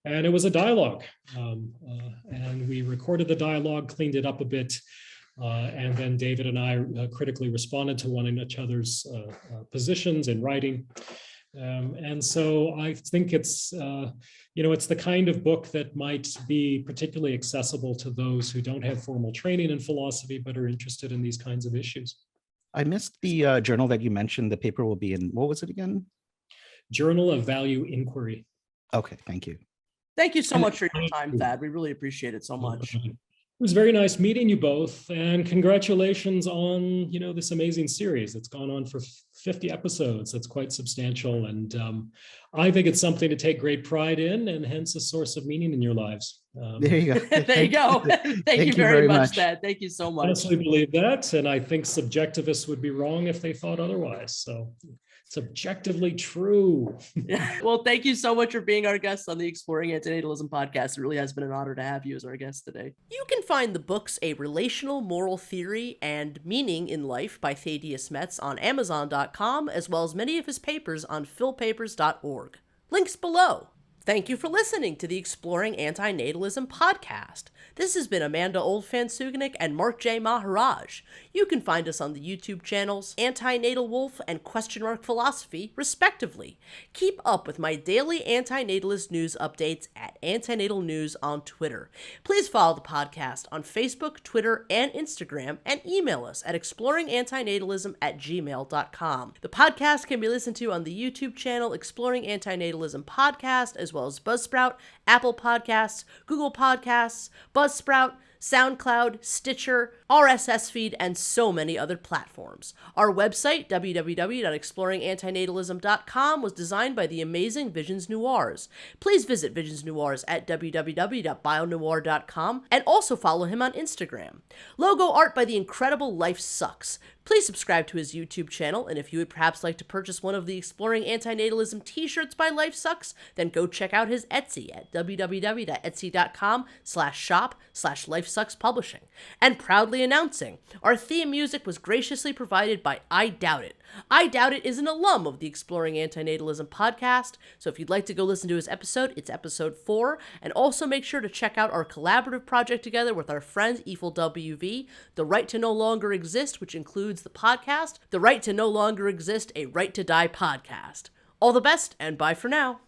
And it was a dialogue. And we recorded the dialogue, cleaned it up a bit. And then David and I critically responded to one another's positions in writing. And so I think it's, it's the kind of book that might be particularly accessible to those who don't have formal training in philosophy, but are interested in these kinds of issues. I missed the journal that you mentioned. The paper will be in, what was it again? Journal of Value Inquiry. Okay, thank you. Thank you so much for your time, Thad. We really appreciate it so much. It was very nice meeting you both, and congratulations on, this amazing series that's gone on for 50 episodes. That's quite substantial. And I think it's something to take great pride in, and hence a source of meaning in your lives. There you go. There you go. Thank you very much, Thad. Thank you so much. I honestly believe that. And I think subjectivists would be wrong if they thought otherwise. So it's objectively true. Well, thank you so much for being our guest on the Exploring Antinatalism podcast. It really has been an honor to have you as our guest today. You can find the books A Relational Moral Theory and Meaning in Life by Thaddeus Metz on Amazon.com, as well as many of his papers on philpapers.org. Links below. Thank you for listening to the Exploring Antinatalism podcast. This has been Amanda Oldphan Sukenick and Mark J. Maharaj. You can find us on the YouTube channels Antinatal Wolf and Question Mark Philosophy, respectively. Keep up with my daily antinatalist news updates at Antinatal News on Twitter. Please follow the podcast on Facebook, Twitter, and Instagram, and email us at exploringantinatalism@gmail.com. The podcast can be listened to on the YouTube channel Exploring Antinatalism Podcast, as well as Buzzsprout, Apple Podcasts, Google Podcasts, Buzzsprout, SoundCloud, Stitcher, RSS feed, and so many other platforms. Our website, www.exploringantinatalism.com, was designed by the amazing Visions Noirs. Please visit Visions Noirs at www.bionoir.com and also follow him on Instagram. Logo art by the incredible Life Sucks. Please subscribe to his YouTube channel, and if you would perhaps like to purchase one of the Exploring Antinatalism t-shirts by Life Sucks, then go check out his Etsy at www.etsy.com/shop/LifeSucksPublishing. And proudly announcing, our theme music was graciously provided by I Doubt It. I Doubt It is an alum of the Exploring Antinatalism podcast, so if you'd like to go listen to his episode, it's episode 4, and also make sure to check out our collaborative project together with our friends EFIL WV, The Right to No Longer Exist, which includes the podcast, The Right to No Longer Exist, A Right to Die podcast. All the best, and bye for now.